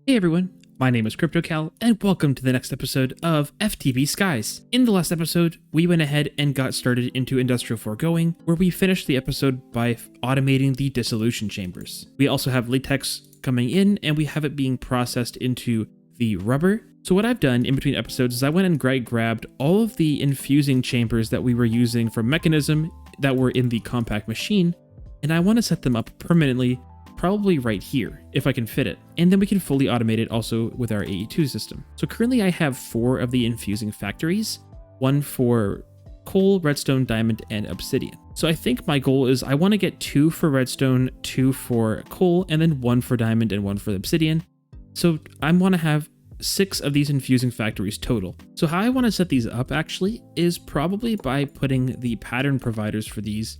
Hey everyone, my name is KryptoCal, and welcome to the next episode of FTB Skies. In the last episode, we went ahead and got started into Industrial Foregoing, where we finished the episode by automating the dissolution chambers. We also have latex coming in, and we have it being processed into the rubber. So what I've done in between episodes is I went and grabbed all of the infusing chambers that we were using from Mechanism that were in the compact machine, and I want to set them up permanently, probably right here, if I can fit it. And then we can fully automate it also with our AE2 system. So currently I have 4 of the infusing factories, 1 for coal, redstone, diamond, and obsidian. So I think my goal is I want to get 2 for redstone, 2 for coal, and then 1 for diamond and 1 for the obsidian. So I want to have 6 of these infusing factories total. So how I want to set these up actually is probably by putting the pattern providers for these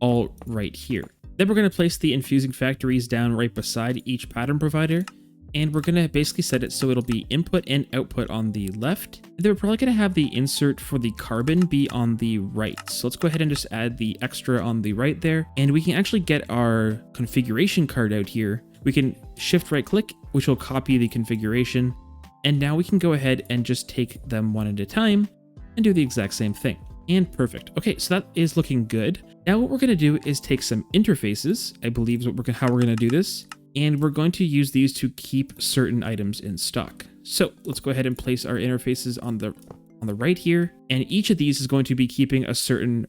all right here. Then we're going to place the infusing factories down right beside each pattern provider, and we're going to basically set it so it'll be input and output on the left. And then we're probably going to have the insert for the carbon be on the right. So let's go ahead and just add the extra on the right there, and we can actually get our configuration card out here. We can shift right click, which will copy the configuration, and now we can go ahead and just take them one at a time and do the exact same thing. And perfect. Okay, so that is looking good. Now what we're going to do is take some interfaces, I believe is how we're going to do this, and we're going to use these to keep certain items in stock. So let's go ahead and place our interfaces on the right here, and each of these is going to be keeping a certain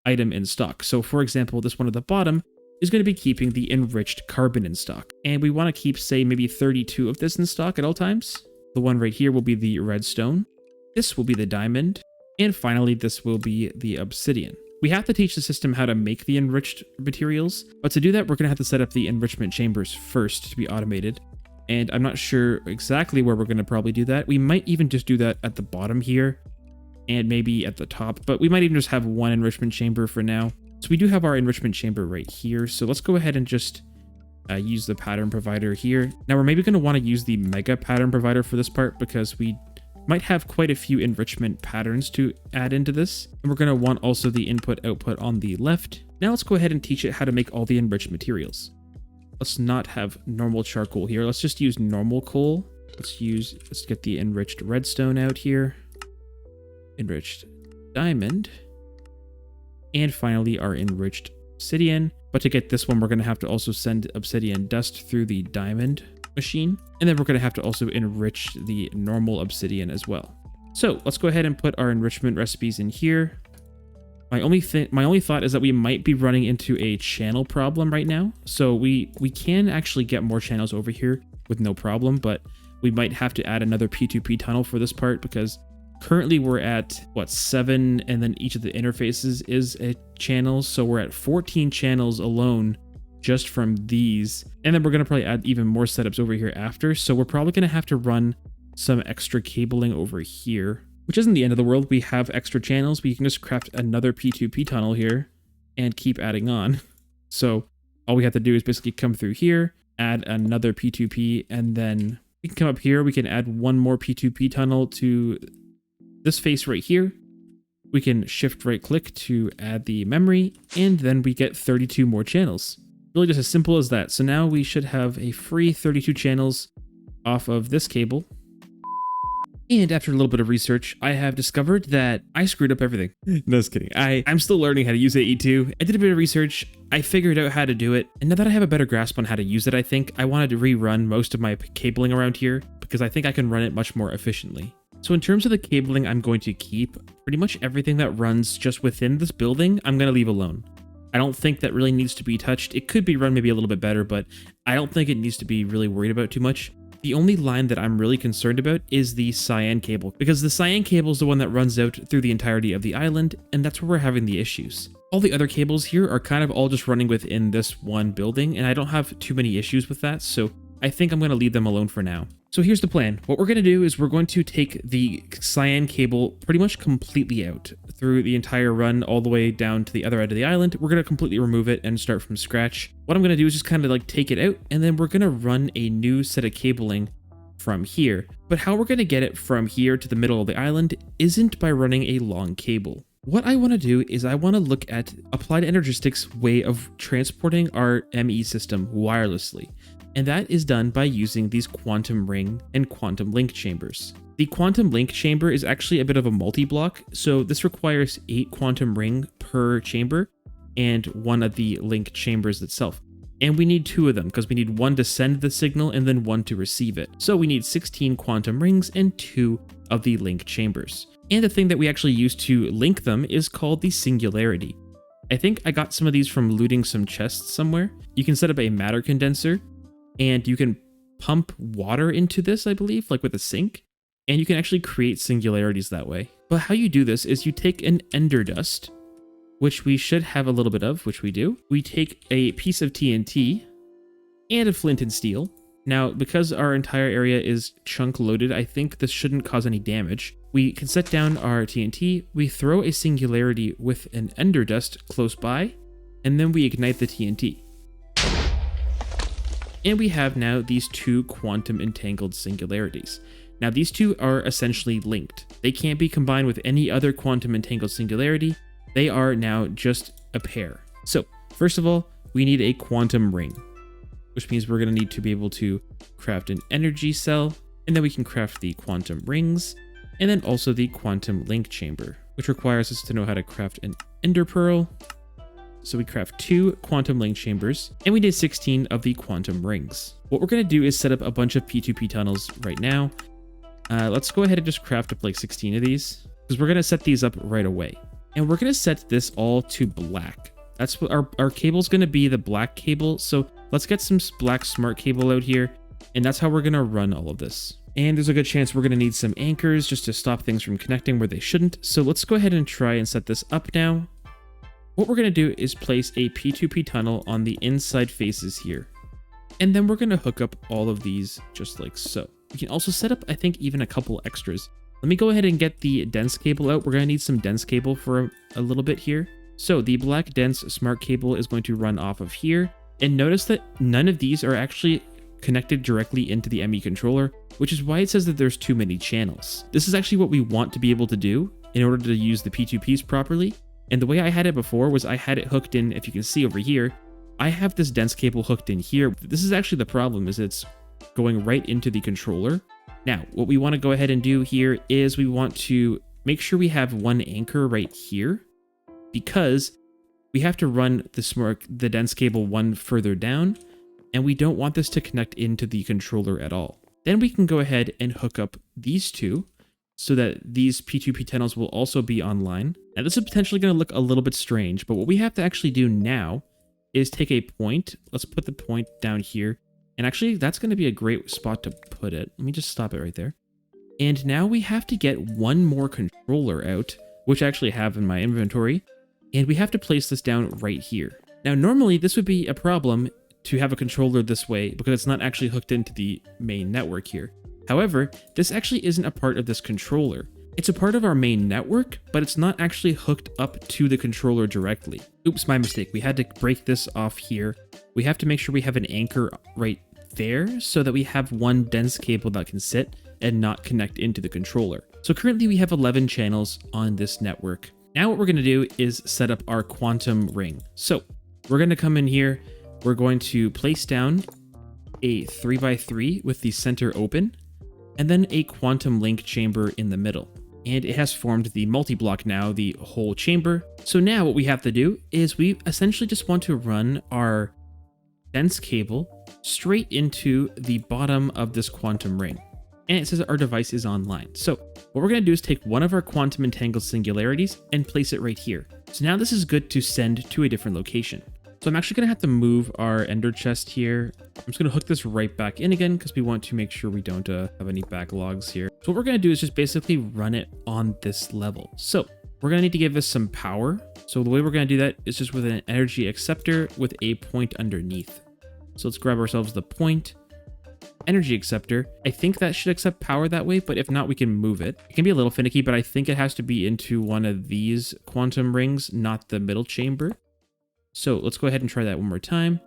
item in stock. So for example, this one at the bottom is going to be keeping the enriched carbon in stock, and we want to keep, say, maybe 32 of this in stock at all times. The one right here will be the redstone, this will be the diamond, and finally this will be the obsidian. We have to teach the system how to make the enriched materials, but to do that, we're going to have to set up the enrichment chambers first to be automated. And I'm not sure exactly where we're going to probably do that. We might even just do that at the bottom here and maybe at the top, but we might even just have one enrichment chamber for now. So we do have our enrichment chamber right here. So let's go ahead and just use the pattern provider here. Now we're maybe going to want to use the mega pattern provider for this part because we might have quite a few enrichment patterns to add into this. And we're going to want also the input output on the left. Now let's go ahead and teach it how to make all the enriched materials. Let's not have normal charcoal here. Let's just use normal coal. Let's get the enriched redstone out here. Enriched diamond. And finally our enriched obsidian. But to get this one, we're going to have to also send obsidian dust through the diamond machine, and then we're going to have to also enrich the normal obsidian as well. So let's go ahead and put our enrichment recipes in here. My only thought is that we might be running into a channel problem right now. So we can actually get more channels over here with no problem, but we might have to add another P2P tunnel for this part because currently we're at 7, and then each of the interfaces is a channel, so we're at 14 channels alone just from these, and then we're going to probably add even more setups over here after. So we're probably going to have to run some extra cabling over here, which isn't the end of the world. We have extra channels. We can just craft another P2P tunnel here and keep adding on. So all we have to do is basically come through here, add another P2P, and then we can come up here. We can add one more P2P tunnel to this face right here. We can shift right click to add the memory, and then we get 32 more channels. Really just as simple as that. So now we should have a free 32 channels off of this cable. And after a little bit of research, I have discovered that I screwed up everything. No, just kidding. I'm still learning how to use AE2. I did a bit of research. I figured out how to do it. And now that I have a better grasp on how to use it, I think I wanted to rerun most of my cabling around here because I think I can run it much more efficiently. So in terms of the cabling, I'm going to keep pretty much everything that runs just within this building. I'm going to leave alone. I don't think that really needs to be touched. It could be run maybe a little bit better, but I don't think it needs to be really worried about too much. The only line that I'm really concerned about is the cyan cable, because the cyan cable is the one that runs out through the entirety of the island, and that's where we're having the issues. All the other cables here are kind of all just running within this one building, and I don't have too many issues with that, so I think I'm going to leave them alone for now. So here's the plan. What we're going to do is we're going to take the cyan cable pretty much completely out through the entire run all the way down to the other end of the island. We're going to completely remove it and start from scratch. What I'm going to do is just kind of like take it out, and then we're going to run a new set of cabling from here. But how we're going to get it from here to the middle of the island isn't by running a long cable. What I want to do is I want to look at Applied Energistics' way of transporting our ME system wirelessly. And that is done by using these quantum ring and quantum link chambers. The quantum link chamber is actually a bit of a multi-block, so this requires 8 quantum ring per chamber and 1 of the link chambers itself. And we need 2 of them because we need 1 to send the signal and then 1 to receive it. So we need 16 quantum rings and 2 of the link chambers. And the thing that we actually use to link them is called the singularity. I think I got some of these from looting some chests somewhere. You can set up a matter condenser and you can pump water into this, I believe, like with a sink. And you can actually create singularities that way. But how you do this is you take an ender dust, which we should have a little bit of, which we do. We take a piece of TNT and a flint and steel. Now, because our entire area is chunk loaded, I think this shouldn't cause any damage. We can set down our TNT, we throw a singularity with an ender dust close by, and then we ignite the TNT. And we have now these 2 quantum entangled singularities. Now, these 2 are essentially linked. They can't be combined with any other quantum entangled singularity. They are now just a pair. So, first of all, we need a quantum ring, which means we're going to need to be able to craft an energy cell, and then we can craft the quantum rings, and then also the quantum link chamber, which requires us to know how to craft an ender pearl. So we craft 2 quantum link chambers, and we need 16 of the quantum rings. What we're going to do is set up a bunch of P2P tunnels right now. Let's go ahead and just craft up like 16 of these, because we're going to set these up right away. And we're going to set this all to black. That's what our cable's going to be, the black cable. So let's get some black smart cable out here, and that's how we're going to run all of this. And there's a good chance we're going to need some anchors just to stop things from connecting where they shouldn't. So let's go ahead and try and set this up now. What we're going to do is place a P2P tunnel on the inside faces here. And then we're going to hook up all of these just like so. We can also set up, I think, even a couple extras. Let me go ahead and get the dense cable out. We're going to need some dense cable for a little bit here. So the black dense smart cable is going to run off of here. And notice that none of these are actually connected directly into the ME controller, which is why it says that there's too many channels. This is actually what we want to be able to do in order to use the P2Ps properly. And the way I had it before was I had it hooked in, if you can see over here, I have this dense cable hooked in here. This is actually the problem, is it's going right into the controller. Now, what we want to go ahead and do here is we want to make sure we have 1 anchor right here, because we have to run the dense cable 1 further down, and we don't want this to connect into the controller at all. Then we can go ahead and hook up these 2 so that these P2P tunnels will also be online. Now, this is potentially going to look a little bit strange, but what we have to actually do now is take a point. Let's put the point down here. And actually, that's going to be a great spot to put it. Let me just stop it right there. And now we have to get 1 more controller out, which I actually have in my inventory. And we have to place this down right here. Now, normally this would be a problem to have a controller this way because it's not actually hooked into the main network here. However, this actually isn't a part of this controller. It's a part of our main network, but it's not actually hooked up to the controller directly. Oops, my mistake. We had to break this off here. We have to make sure we have an anchor right there so that we have 1 dense cable that can sit and not connect into the controller. So currently we have 11 channels on this network. Now what we're going to do is set up our quantum ring. So we're going to come in here. We're going to place down a 3x3 with the center open, and then a quantum link chamber in the middle. And it has formed the multi-block now, the whole chamber. So now what we have to do is we essentially just want to run our dense cable straight into the bottom of this quantum ring. And it says our device is online. So what we're going to do is take 1 of our quantum entangled singularities and place it right here. So now this is good to send to a different location. So I'm actually going to have to move our ender chest here. I'm just going to hook this right back in again because we want to make sure we don't have any backlogs here. So what we're going to do is just basically run it on this level. So we're going to need to give this some power. So the way we're going to do that is just with an energy acceptor with a point underneath. So let's grab ourselves the point, energy acceptor. I think that should accept power that way, but if not, we can move it. It can be a little finicky, but I think it has to be into one of these quantum rings, not the middle chamber. So let's go ahead and try that one more time.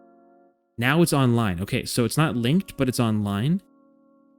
Now it's online. Okay, so it's not linked, but it's online,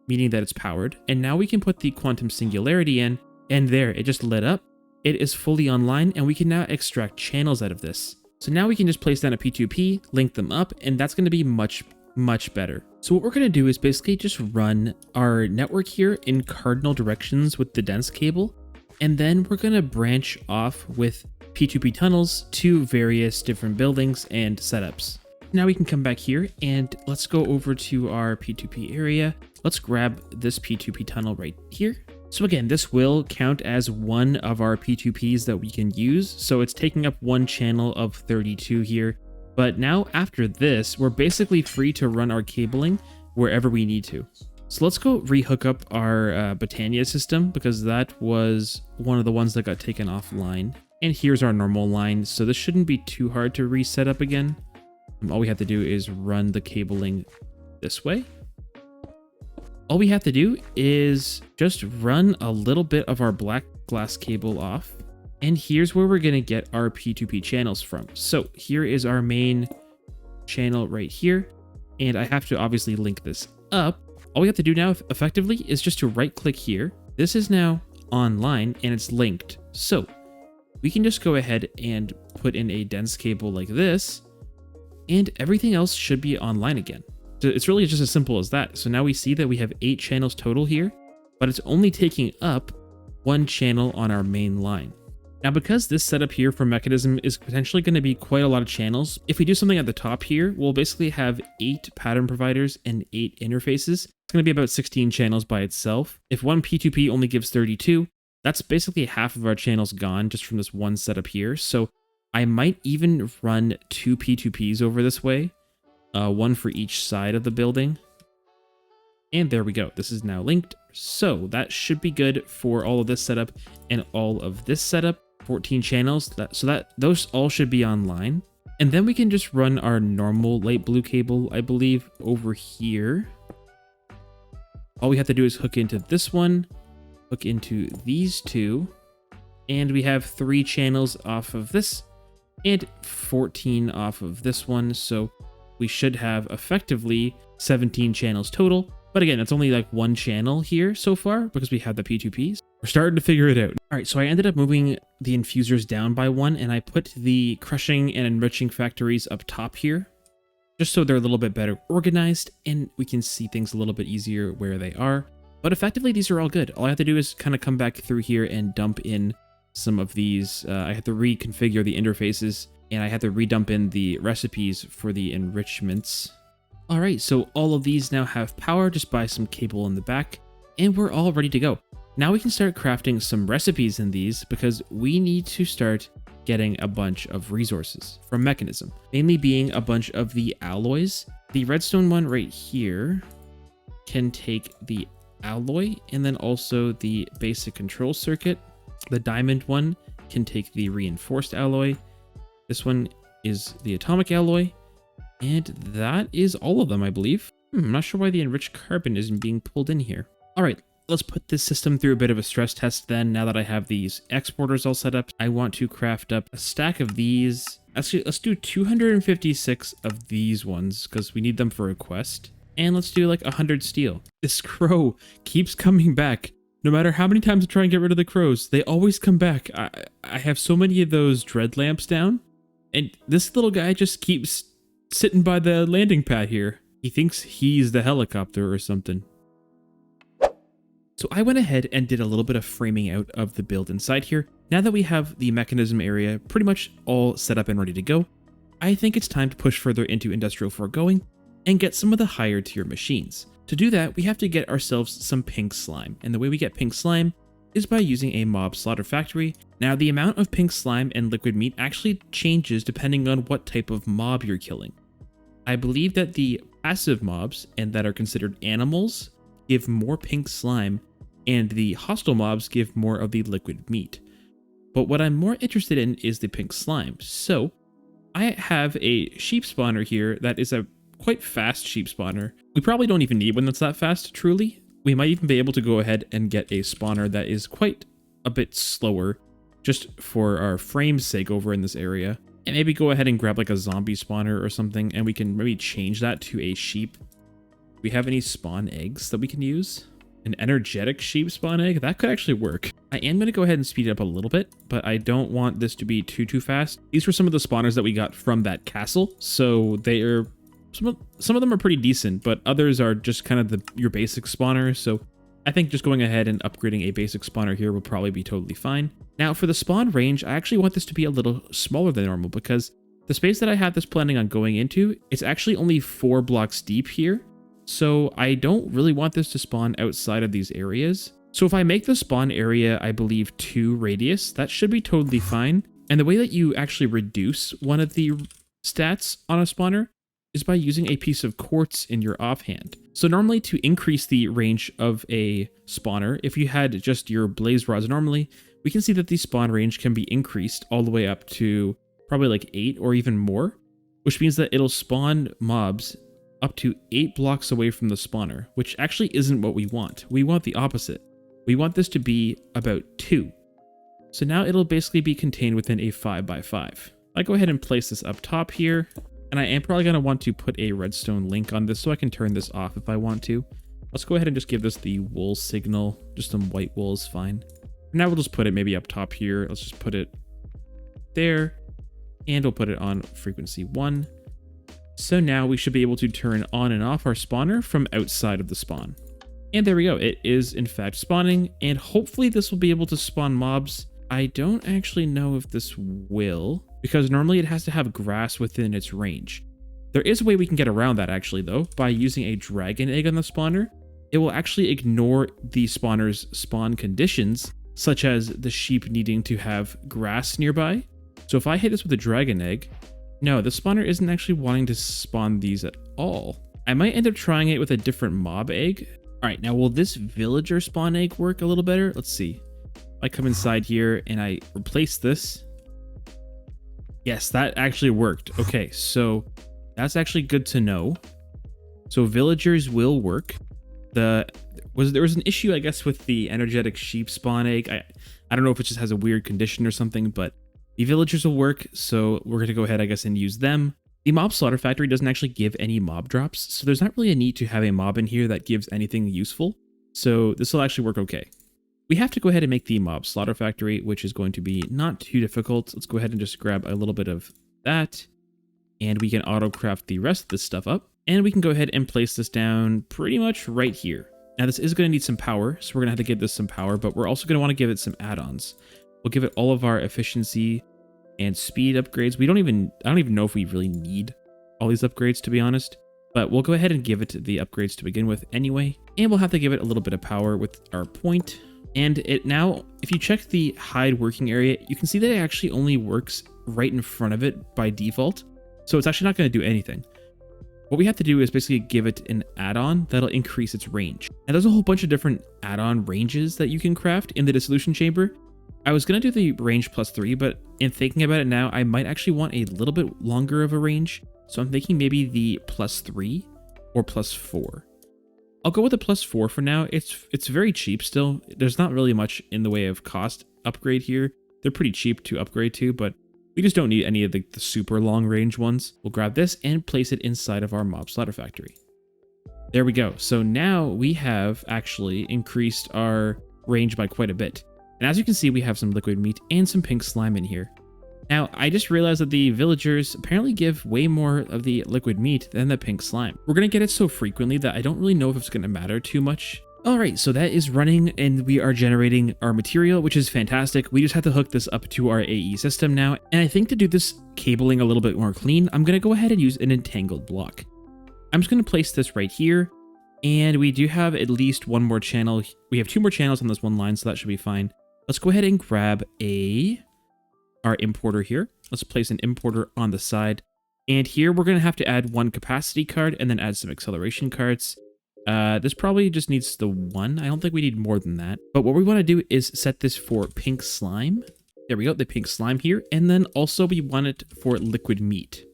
meaning that it's powered. And now we can put the quantum singularity in, and there, it just lit up. It is fully online, and we can now extract channels out of this. So now we can just place down a P2P, link them up, and that's going to be much much better. So what we're going to do is basically just run our network here in cardinal directions with the dense cable, and then we're going to branch off with P2P tunnels to various different buildings and setups. Now we can come back here and let's go over to our P2P area. Let's grab this P2P tunnel right here. So again, this will count as one of our P2Ps that we can use. So it's taking up one channel of 32 here. But now after this, we're basically free to run our cabling wherever we need to. So let's go rehook up our Britannia system, because that was one of the ones that got taken offline. And here's our normal line. So this shouldn't be too hard to reset up again. All we have to do is run the cabling this way. All we have to do is just run a little bit of our black glass cable off. And here's where we're going to get our P2P channels from. So here is our main channel right here. And I have to obviously link this up. All we have to do now effectively is just to right click here. This is now online and it's linked. So we can just go ahead and put in a dense cable like this, and everything else should be online again. So it's really just as simple as that. So now we see that we have 8 channels total here, but it's only taking up one channel on our main line. Now, because this setup here for mechanism is potentially going to be quite a lot of channels, if we do something at the top here, we'll basically have 8 pattern providers and 8 interfaces. It's going to be about 16 channels by itself. If one P2P only gives 32, that's basically half of our channels gone just from this one setup here. So I might even run 2 P2Ps over this way, one for each side of the building. And there we go. This is now linked. So that should be good for all of this setup and all of this setup. 14 channels, so those all should be online. And then we can just run our normal light blue cable, I believe, over here. All we have to do is hook into this one, hook into these 2, and we have 3 channels off of this and 14 off of this one. So we should have effectively 17 channels total. But again, it's only like one channel here so far because we have the P2Ps. We're starting to figure it out. All right, so I ended up moving the infusers down by 1, and I put the crushing and enriching factories up top here, just so they're a little bit better organized and we can see things a little bit easier where they are. But effectively, these are all good. All I have to do is kind of come back through here and dump in some of these. I have to reconfigure the interfaces, and I have to redump in the recipes for the enrichments. All right, so all of these now have power just by some cable in the back, and we're all ready to go. Now we can start crafting some recipes in these because we need to start getting a bunch of resources from mechanism, mainly being a bunch of the alloys. The redstone one right here can take the alloy and then also the basic control circuit. The diamond one can take the reinforced alloy. This one is the atomic alloy. And that is all of them, I believe. I'm not sure why the enriched carbon isn't being pulled in here. All right, let's put this system through a bit of a stress test then. Now that I have these exporters all set up, I want to craft up a stack of these. Actually, let's do 256 of these ones because we need them for a quest. And let's do like 100 steel. This crow keeps coming back. No matter how many times I try and get rid of the crows, they always come back. I have so many of those dread lamps down, and this little guy just keeps sitting by the landing pad here. He thinks he's the helicopter or something. So I went ahead and did a little bit of framing out of the build inside here. Now that we have the mechanism area pretty much all set up and ready to go, I think it's time to push further into Industrial Foregoing and get some of the higher tier machines. To do that, we have to get ourselves some pink slime, and the way we get pink slime is by using a mob slaughter factory. Now, the amount of pink slime and liquid meat actually changes depending on what type of mob you're killing. I believe that the passive mobs, and that are considered animals, give more pink slime, and the hostile mobs give more of the liquid meat. But what I'm more interested in is the pink slime. So I have a sheep spawner here that is a quite fast sheep spawner. We probably don't even need one that's that fast, truly. We might even be able to go ahead and get a spawner that is quite a bit slower, just for our frame's sake over in this area. And maybe go ahead and grab like a zombie spawner or something, and we can maybe change that to a sheep. Do we have any spawn eggs that we can use? An energetic sheep spawn egg? That could actually work. I am going to go ahead and speed it up a little bit, but I don't want this to be too fast. These were some of the spawners that we got from that castle, so they are Some of them are pretty decent, but others are just kind of your basic spawner. So I think just going ahead and upgrading a basic spawner here will probably be totally fine. Now for the spawn range, I actually want this to be a little smaller than normal because the space that I have this planning on going into, it's actually only 4 blocks deep here. So I don't really want this to spawn outside of these areas. So if I make the spawn area, I believe 2 radius, that should be totally fine. And the way that you actually reduce one of the stats on a spawner is by using a piece of quartz in your offhand. So normally to increase the range of a spawner, if you had just your blaze rods normally, we can see that the spawn range can be increased all the way up to probably like 8 or even more, which means that it'll spawn mobs up to 8 blocks away from the spawner, which actually isn't what we want. We want the opposite. We want this to be about 2. So now it'll basically be contained within a 5x5. I go ahead and place this up top here, and I am probably going to want to put a redstone link on this so I can turn this off if I want to. Let's go ahead and just give this the wool signal. Just some white wool is fine. Now we'll just put it maybe up top here. Let's just put it there, and we'll put it on frequency 1. So now we should be able to turn on and off our spawner from outside of the spawn. And there we go. It is in fact spawning, and hopefully this will be able to spawn mobs. I don't actually know if this will, because normally it has to have grass within its range. There is a way we can get around that actually though, by using a dragon egg on the spawner. It will actually ignore the spawner's spawn conditions, such as the sheep needing to have grass nearby. So if I hit this with a dragon egg, no, the spawner isn't actually wanting to spawn these at all. I might end up trying it with a different mob egg. All right, now will this villager spawn egg work a little better? Let's see. I come inside here and I replace this. Yes, that actually worked. Okay, so that's actually good to know. So villagers will work. There was an issue, I guess, with the energetic sheep spawn egg. I don't know if it just has a weird condition or something, but the villagers will work. So we're going to go ahead, I guess, and use them. The mob slaughter factory doesn't actually give any mob drops, so there's not really a need to have a mob in here that gives anything useful. So this will actually work okay. We have to go ahead and make the mob slaughter factory, which is going to be not too difficult. Let's go ahead and just grab a little bit of that, and we can auto craft the rest of this stuff up. And we can go ahead and place this down pretty much right here. Now this is going to need some power, so we're going to have to give this some power, but we're also going to want to give it some add-ons. We'll give it all of our efficiency and speed upgrades. I don't even know if we really need all these upgrades, to be honest, but we'll go ahead and give it the upgrades to begin with anyway. And we'll have to give it a little bit of power with our point. And it now, if you check the hide working area, you can see that it actually only works right in front of it by default. So it's actually not going to do anything. What we have to do is basically give it an add-on that'll increase its range. And there's a whole bunch of different add-on ranges that you can craft in the dissolution chamber. I was going to do the range +3, but in thinking about it now, I might actually want a little bit longer of a range. So I'm thinking maybe the +3 or +4. I'll go with the +4 for now. It's very cheap still. There's not really much in the way of cost upgrade here. They're pretty cheap to upgrade to, but we just don't need any of the super long range ones. We'll grab this and place it inside of our mob slaughter factory. There we go. So now we have actually increased our range by quite a bit. And as you can see, we have some liquid meat and some pink slime in here. Now, I just realized that the villagers apparently give way more of the liquid meat than the pink slime. We're going to get it so frequently that I don't really know if it's going to matter too much. All right, so that is running and we are generating our material, which is fantastic. We just have to hook this up to our AE system now. And I think to do this cabling a little bit more clean, I'm going to go ahead and use an entangled block. I'm just going to place this right here. And we do have at least one more channel. We have 2 more channels on this one line, so that should be fine. Let's go ahead and grab our importer here. Let's place an importer on the side. And here we're going to have to add 1 capacity card and then add some acceleration cards. This probably just needs the 1. I don't think we need more than that. But what we want to do is set this for pink slime. There we go, the pink slime here. And then also we want it for liquid meat.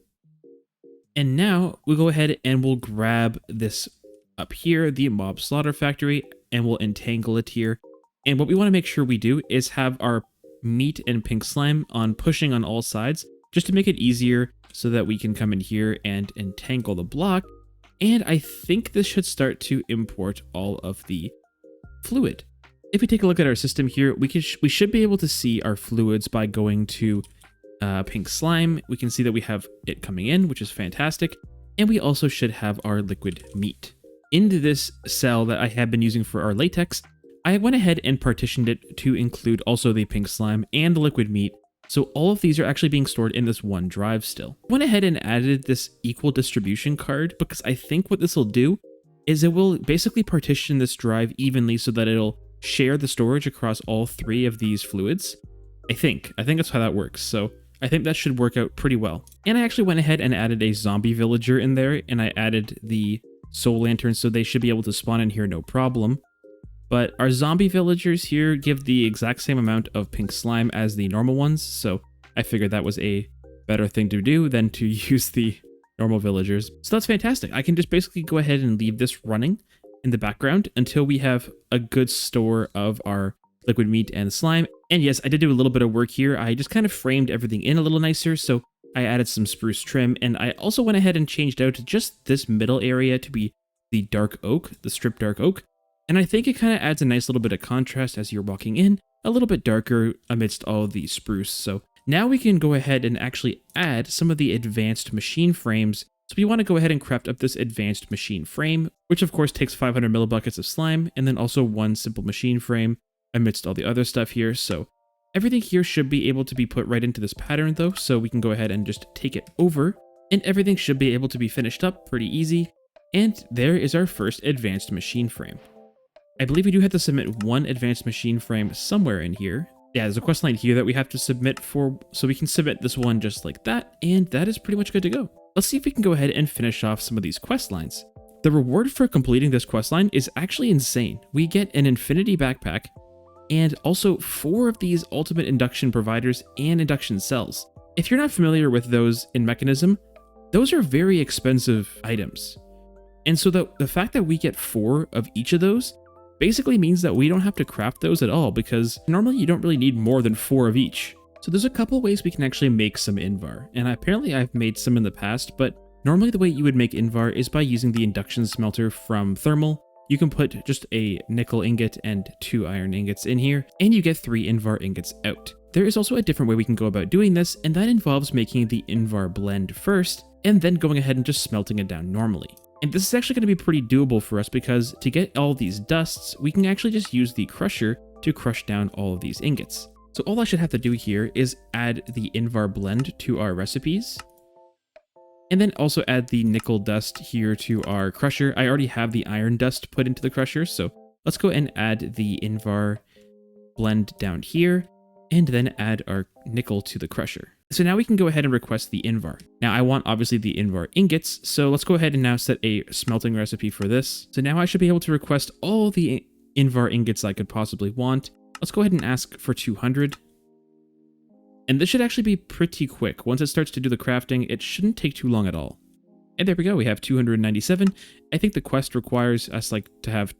And now we'll go ahead and we'll grab this up here, the mob slaughter factory, and we'll entangle it here. And what we want to make sure we do is have our meat and pink slime on pushing on all sides, just to make it easier so that we can come in here and entangle the block. And I think this should start to import all of the fluid. If we take a look at our system here, we should be able to see our fluids by going to pink slime. We can see that we have it coming in, which is fantastic. And we also should have our liquid meat. Into this cell that I have been using for our latex, I went ahead and partitioned it to include also the pink slime and the liquid meat. So all of these are actually being stored in this one drive still. I went ahead and added this equal distribution card because I think what this will do is it will basically partition this drive evenly so that it'll share the storage across all 3 of these fluids. I think that's how that works. So I think that should work out pretty well. And I actually went ahead and added a zombie villager in there, and I added the soul lanterns so they should be able to spawn in here no problem. But our zombie villagers here give the exact same amount of pink slime as the normal ones, so I figured that was a better thing to do than to use the normal villagers. So that's fantastic. I can just basically go ahead and leave this running in the background until we have a good store of our liquid meat and slime. And yes, I did do a little bit of work here. I just kind of framed everything in a little nicer, so I added some spruce trim, and I also went ahead and changed out just this middle area to be the dark oak, the stripped dark oak. And I think it kind of adds a nice little bit of contrast as you're walking in, a little bit darker amidst all of the spruce. So now we can go ahead and actually add some of the advanced machine frames. So we want to go ahead and craft up this advanced machine frame, which of course takes 500 millibuckets of slime, and then also one simple machine frame amidst all the other stuff here. So everything here should be able to be put right into this pattern though, so we can go ahead and just take it over, and everything should be able to be finished up pretty easy. And there is our first advanced machine frame. I believe we do have to submit one advanced machine frame somewhere in here. Yeah, there's a quest line here that we have to submit for, so we can submit this one just like that, and that is pretty much good to go. Let's see if we can go ahead and finish off some of these quest lines. The reward for completing this quest line is actually insane. We get an infinity backpack, and also 4 of these ultimate induction providers and induction cells. If you're not familiar with those in Mechanism, those are very expensive items. And so the fact that we get 4 of each of those basically means that we don't have to craft those at all, because normally you don't really need more than 4 of each. So there's a couple ways we can actually make some Invar, and apparently I've made some in the past, but normally the way you would make Invar is by using the induction smelter from Thermal. You can put just a nickel ingot and 2 iron ingots in here, and you get 3 Invar ingots out. There is also a different way we can go about doing this, and that involves making the Invar blend first, and then going ahead and just smelting it down normally. And this is actually going to be pretty doable for us, because to get all these dusts, we can actually just use the crusher to crush down all of these ingots. So all I should have to do here is add the Invar blend to our recipes, and then also add the nickel dust here to our crusher. I already have the iron dust put into the crusher, so let's go and add the Invar blend down here, and then add our nickel to the crusher. So now we can go ahead and request the Invar. Now I want obviously the Invar ingots, so let's go ahead and now set a smelting recipe for this. So now I should be able to request all the Invar ingots I could possibly want. Let's go ahead and ask for 200. And this should actually be pretty quick. Once it starts to do the crafting, it shouldn't take too long at all. And there we go, we have 297. I think the quest requires us to have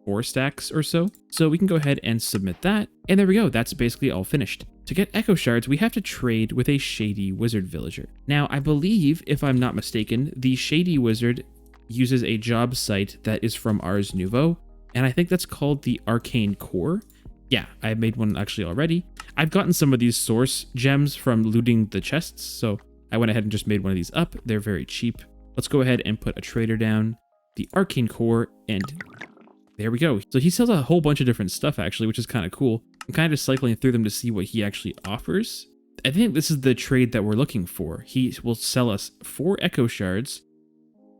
4 stacks or so. So we can go ahead and submit that. And there we go, that's basically all finished. To get Echo Shards, we have to trade with a Shady Wizard villager. Now, I believe, if I'm not mistaken, the Shady Wizard uses a job site that is from Ars Nouveau, and I think that's called the Arcane Core. Yeah, I made one actually already. I've gotten some of these source gems from looting the chests, so I went ahead and just made one of these up. They're very cheap. Let's go ahead and put a trader down, the Arcane Core, and there we go. So he sells a whole bunch of different stuff actually, which is kind of cool. I'm kind of just cycling through them to see what he actually offers. I think this is the trade that we're looking for. He will sell us 4 Echo Shards,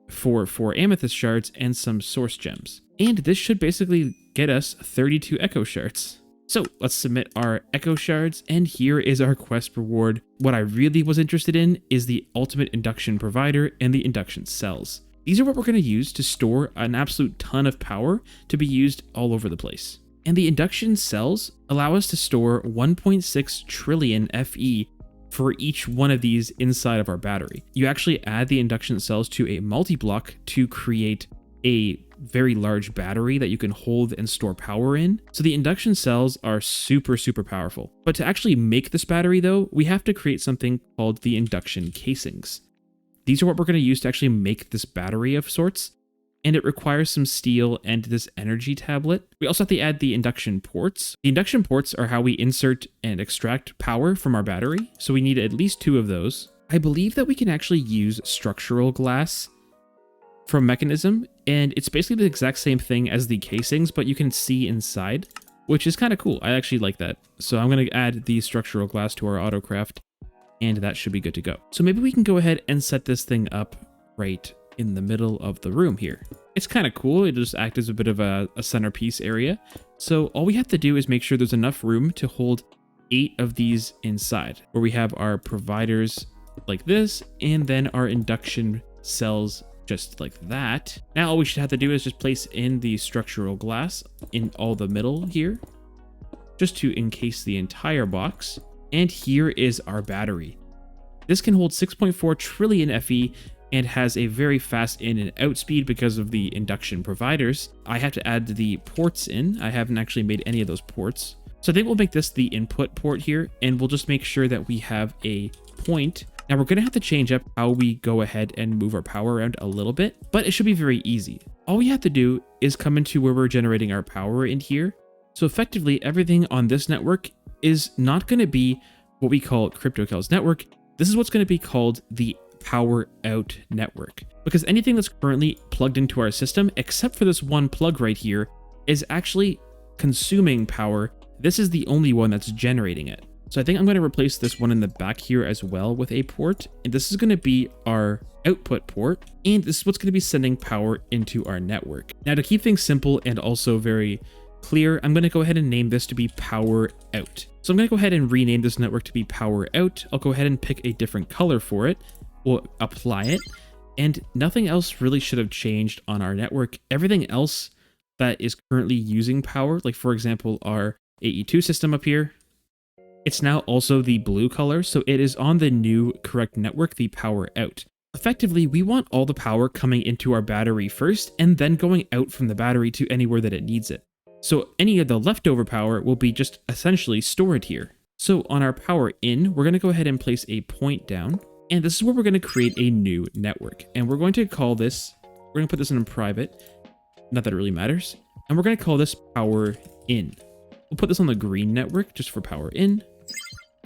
4 Amethyst Shards, and some Source Gems. And this should basically get us 32 Echo Shards. So let's submit our Echo Shards, and here is our quest reward. What I really was interested in is the Ultimate Induction Provider and the Induction Cells. These are what we're going to use to store an absolute ton of power to be used all over the place. And the induction cells allow us to store 1.6 trillion FE for each one of these inside of our battery. You actually add the induction cells to a multi-block to create a very large battery that you can hold and store power in. So the induction cells are super powerful. But to actually make this battery though, we have to create something called the induction casings. These are what we're going to use to actually make this battery of sorts. And it requires some steel and this energy tablet. We also have to add the induction ports. The induction ports are how we insert and extract power from our battery, so we need at least 2 of those. I believe that we can actually use structural glass from Mechanism, and it's basically the exact same thing as the casings, but you can see inside, which is kind of cool. I actually like that. So I'm going to add the structural glass to our autocraft, and that should be good to go. So maybe we can go ahead and set this thing up right in the middle of the room here. It's kind of cool. It'll just act as a bit of a centerpiece area. So all we have to do is make sure there's enough room to hold 8 of these inside, where we have our providers like this, and then our induction cells just like that. Now all we should have to do is just place in the structural glass in all the middle here, just to encase the entire box. And here is our battery. This can hold 6.4 trillion FE and has a very fast in and out speed because of the induction providers. I have to add the ports in. I haven't actually made any of those ports. So I think we'll make this the input port here, and we'll just make sure that we have a point. Now we're gonna have to change up how we go ahead and move our power around a little bit, but it should be very easy. All we have to do is come into where we're generating our power in here. So effectively everything on this network is not gonna be what we call KryptoCal's network. This is what's gonna be called the power out network, because anything that's currently plugged into our system, except for this one plug right here, is actually consuming power. This is the only one that's generating it. So I think I'm going to replace this one in the back here as well with a port, and this is going to be our output port, and this is what's going to be sending power into our network. Now to keep things simple and also very clear, I'm going to go ahead and name this to be power out. So I'm going to go ahead and rename this network to be power out. I'll go ahead and pick a different color for it. We'll apply it, and nothing else really should have changed on our network. Everything else that is currently using power, like for example our AE2 system up here, it's now also the blue color, so it is on the new correct network, the power out. Effectively, we want all the power coming into our battery first and then going out from the battery to anywhere that it needs it. So any of the leftover power will be just essentially stored here. So on our power in, we're going to go ahead and place a point down, and this is where we're going to create a new network. And we're going to call this, we're going to put this in private, not that it really matters, and we're going to call this power in. We'll put this on the green network just for power in.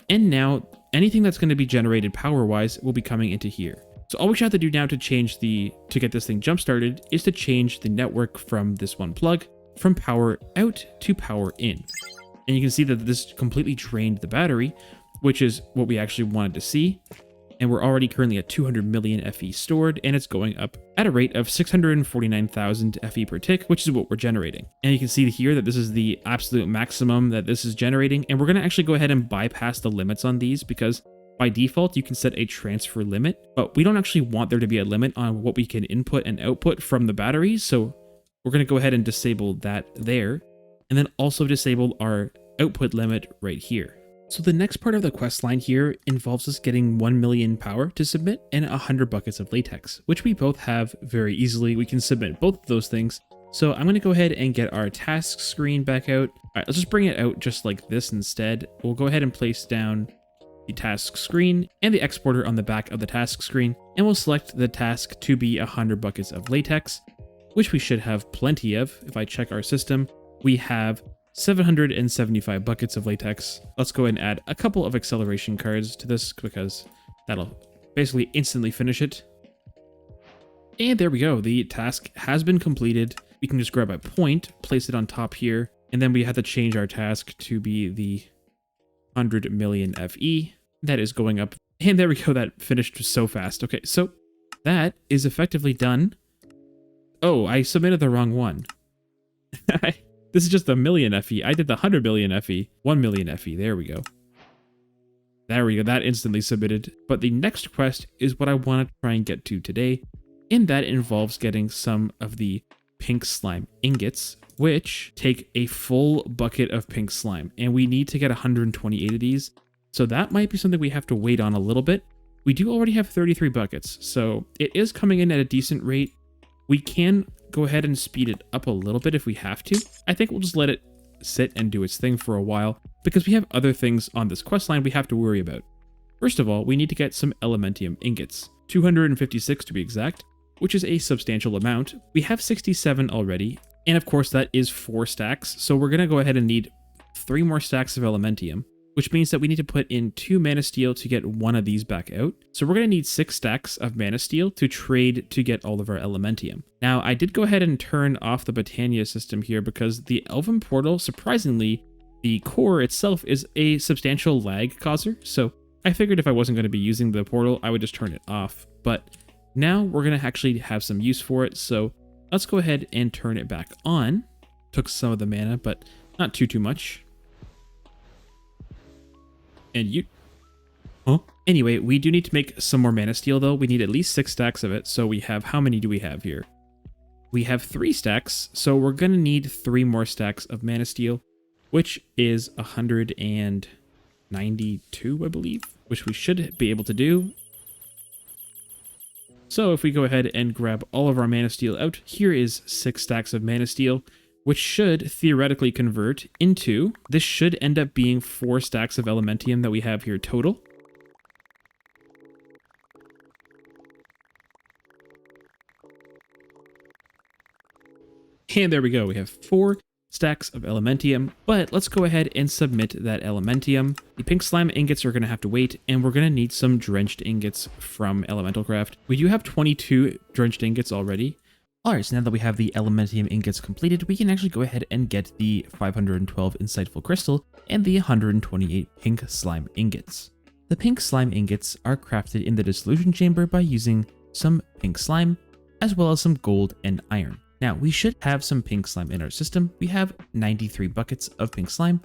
And now anything that's going to be generated power-wise will be coming into here. So all we have to do now to get this thing jump started is to change the network from this one plug from power out to power in. And you can see that this completely drained the battery, which is what we actually wanted to see. And we're already currently at 200 million FE stored, and it's going up at a rate of 649,000 FE per tick, which is what we're generating. And you can see here that this is the absolute maximum that this is generating, and we're going to actually go ahead and bypass the limits on these, because by default you can set a transfer limit, but we don't actually want there to be a limit on what we can input and output from the batteries, so we're going to go ahead and disable that there, and then also disable our output limit right here. So the next part of the quest line here involves us getting 1 million power to submit and 100 buckets of latex, which we both have very easily. We can submit both of those things. So I'm going to go ahead and get our task screen back out. All right, let's just bring it out just like this instead. We'll go ahead and place down the task screen and the exporter on the back of the task screen, and we'll select the task to be 100 buckets of latex, which we should have plenty of. If I check our system, we have 775 buckets of latex. Let's go ahead and add a couple of acceleration cards to this because that'll basically instantly finish it. And there we go. The task has been completed. We can just grab a point, place it on top here, and then we have to change our task to be the 100 million FE. That is going up. And there we go. That finished so fast. Okay, so that is effectively done. Oh, I submitted the wrong one. This is just a million FE. I did the 100 million FE. 1 million FE. There we go. There we go. That instantly submitted. But the next quest is what I want to try and get to today. And that involves getting some of the pink slime ingots, which take a full bucket of pink slime. And we need to get 128 of these. So that might be something we have to wait on a little bit. We do already have 33 buckets. So it is coming in at a decent rate. We can go ahead and speed it up a little bit if we have to. I think we'll just let it sit and do its thing for a while because we have other things on this quest line we have to worry about. First of all, we need to get some elementium ingots, 256 to be exact, which is a substantial amount. We have 67 already, and of course that is 4 stacks, so we're going to go ahead and need 3 more stacks of elementium. which means that we need to put in 2 mana steel to get one of these back out. So we're going to need 6 stacks of mana steel to trade to get all of our elementium. Now, I did go ahead and turn off the Botania system here because the Elven Portal, surprisingly, the core itself is a substantial lag causer. So I figured if I wasn't going to be using the portal, I would just turn it off. But now we're going to actually have some use for it. So let's go ahead and turn it back on. Took some of the mana, but not too much. And you... Huh? Anyway, we do need to make some more mana steel, though. We need at least 6 stacks of it. So we have... How many do we have here? We have 3 stacks. So we're going to need 3 more stacks of mana steel, which is 192, I believe, which we should be able to do. So if we go ahead and grab all of our mana steel out, here is 6 stacks of mana steel, which should theoretically convert into, this should end up being 4 stacks of elementium that we have here total. And there we go, we have 4 stacks of elementium, but let's go ahead and submit that elementium. The pink slime ingots are going to have to wait, and we're going to need some drenched ingots from Elemental Craft. We do have 22 drenched ingots already. Alright, so now that we have the elementium ingots completed, we can actually go ahead and get the 512 insightful crystal and the 128 pink slime ingots. The pink slime ingots are crafted in the dissolution chamber by using some pink slime, as well as some gold and iron. Now, we should have some pink slime in our system. We have 93 buckets of pink slime,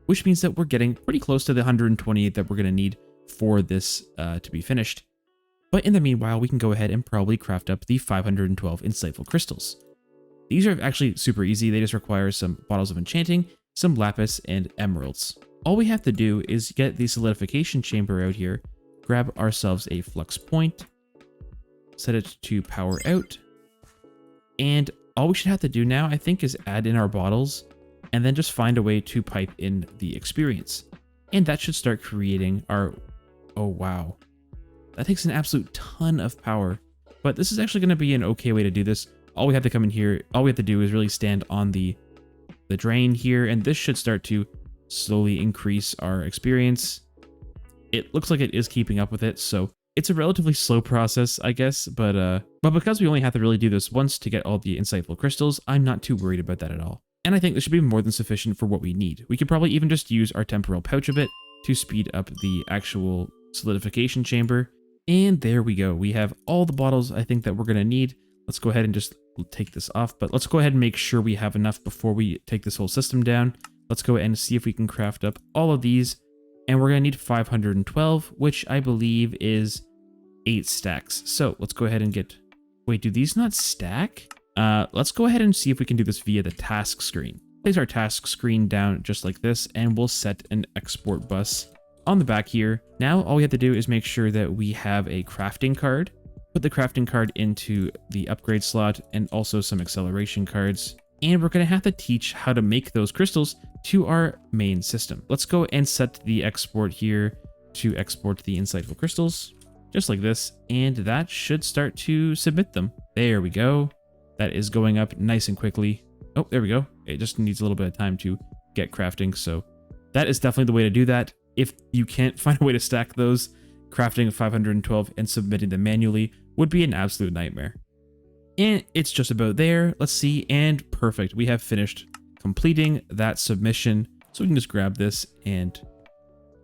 which means that we're getting pretty close to the 128 that we're going to need for this to be finished. But in the meanwhile, we can go ahead and probably craft up the 512 insightful crystals. These are actually super easy. They just require some bottles of enchanting, some lapis, and emeralds. All we have to do is get the solidification chamber out here, grab ourselves a flux point, set it to power out, and all we should have to do now, I think, is add in our bottles and then just find a way to pipe in the experience. And that should start creating our... Oh, wow. That takes an absolute ton of power, but this is actually going to be an okay way to do this. All we have to come in here, all we have to do is really stand on the drain here, and this should start to slowly increase our experience. It looks like it is keeping up with it, so it's a relatively slow process, I guess, but because we only have to really do this once to get all the insightful crystals, I'm not too worried about that at all. And I think this should be more than sufficient for what we need. We could probably even just use our temporal pouch a bit to speed up the actual solidification chamber. And there we go. We have all the bottles I think that we're going to need. Let's go ahead and just take this off, but let's go ahead and make sure we have enough before we take this whole system down. Let's go ahead and see if we can craft up all of these. And we're going to need 512, which I believe is 8 stacks. So let's go ahead and get... Wait, do these not stack? Let's go ahead and see if we can do this via the task screen. Place our task screen down just like this, and we'll set an export bus on the back here. Now all we have to do is make sure that we have a crafting card. Put the crafting card into the upgrade slot and also some acceleration cards. And we're going to have to teach how to make those crystals to our main system. Let's go and set the export here to export the insightful crystals, just like this. And that should start to submit them. There we go. That is going up nice and quickly. Oh, there we go. It just needs a little bit of time to get crafting. So that is definitely the way to do that. If you can't find a way to stack those, crafting 512 and submitting them manually would be an absolute nightmare. And it's just about there. Let's see. And perfect. We have finished completing that submission. So we can just grab this, and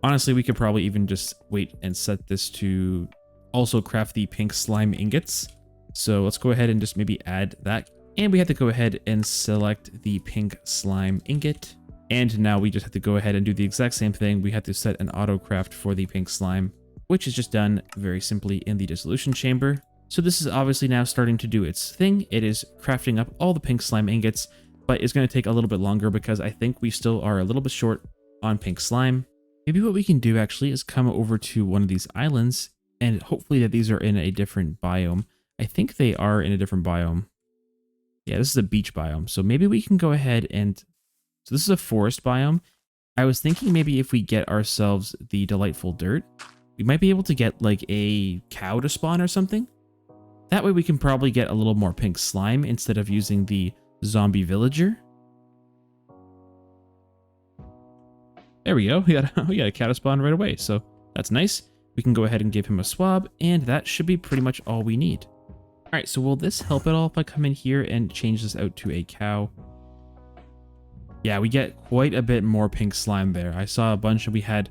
honestly, we could probably even just wait and set this to also craft the pink slime ingots. So let's go ahead and just maybe add that. And we have to go ahead and select the pink slime ingot. And now we just have to go ahead and do the exact same thing. We have to set an auto craft for the pink slime, which is just done very simply in the dissolution chamber. So this is obviously now starting to do its thing. It is crafting up all the pink slime ingots, but it's going to take a little bit longer because I think we still are a little bit short on pink slime. Maybe what we can do actually is come over to one of these islands, and hopefully that these are in a different biome. I think they are in a different biome. Yeah, this is a beach biome. So maybe we can go ahead and... So this is a forest biome. I was thinking maybe if we get ourselves the delightful dirt, we might be able to get like a cow to spawn or something. That way we can probably get a little more pink slime instead of using the zombie villager. There we go. We got a caddis spawn right away, so that's nice. We can go ahead and give him a swab, and that should be pretty much all we need. All right, so will this help at all if I come in here and change this out to a cow? Yeah, we get quite a bit more pink slime there. I saw a bunch, and we had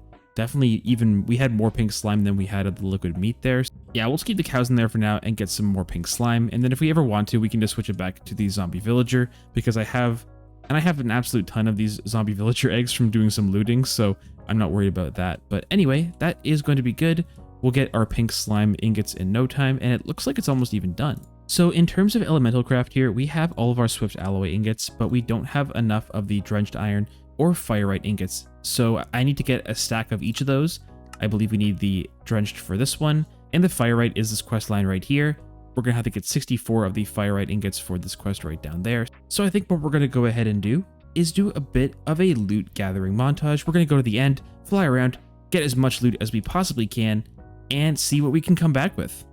more pink slime than we had of the liquid meat there. Yeah, we'll just keep the cows in there for now and get some more pink slime. And then if we ever want to, we can just switch it back to the zombie villager, because I have an absolute ton of these zombie villager eggs from doing some looting, so I'm not worried about that. But anyway, that is going to be good. We'll get our pink slime ingots in no time, and it looks like it's almost even done. So in terms of elemental craft here, we have all of our swift alloy ingots, but we don't have enough of the drenched iron or firite ingots. So I need to get a stack of each of those. I believe we need the drenched for this one, and the firite is this quest line right here. We're gonna have to get 64 of the firite ingots for this quest right down there. So I think what we're gonna go ahead and do is do a bit of a loot gathering montage. We're gonna go to the end, fly around, get as much loot as we possibly can, and see what we can come back with.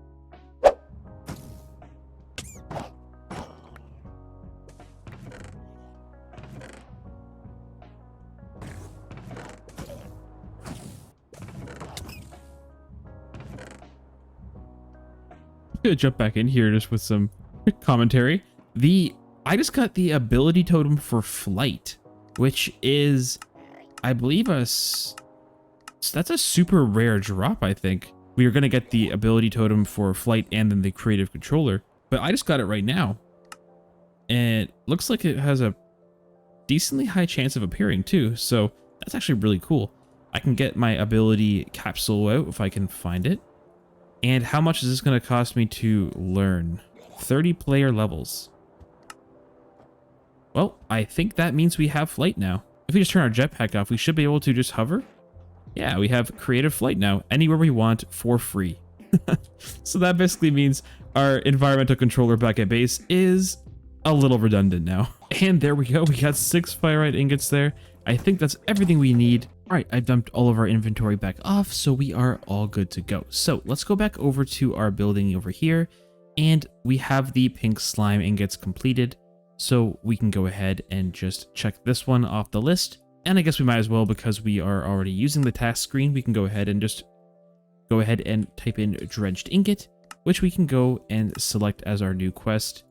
Gonna jump back in here just with some quick commentary. I just got the ability totem for flight, which is, I believe, that's a super rare drop. I think we are gonna get the ability totem for flight and then the creative controller, but I just got it right now, and it looks like it has a decently high chance of appearing too. So that's actually really cool. I can get my ability capsule out if I can find it. And how much is this going to cost me to learn? 30 player levels. Well, I think that means we have flight now. If we just turn our jetpack off, we should be able to just hover. Yeah, we have creative flight now, anywhere we want for free. So that basically means our environmental controller back at base is a little redundant now. And there we go. We got 6 firite ingots there. I think that's everything we need. All right, I've dumped all of our inventory back off, so we are all good to go. So let's go back over to our building over here, and we have the pink slime ingots completed. So we can go ahead and just check this one off the list. And I guess we might as well, because we are already using the task screen, we can go ahead and type in drenched ingot, which we can go and select as our new quest.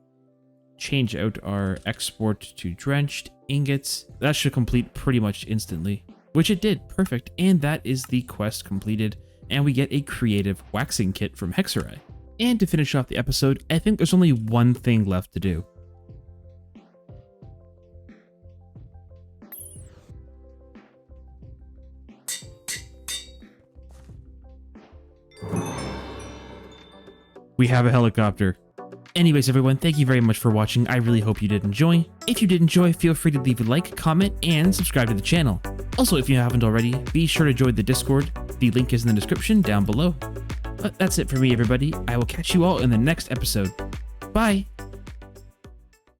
Change out our export to drenched ingots. That should complete pretty much instantly, which it did. Perfect. And that is the quest completed, and we get a creative waxing kit from Hexerai. And to finish off the episode, I think there's only one thing left to do. We have a helicopter. Anyways, everyone, thank you very much for watching. I really hope you did enjoy. If you did enjoy, feel free to leave a like, comment, and subscribe to the channel. Also, if you haven't already, be sure to join the Discord. The link is in the description down below. But that's it for me, everybody. I will catch you all in the next episode. Bye!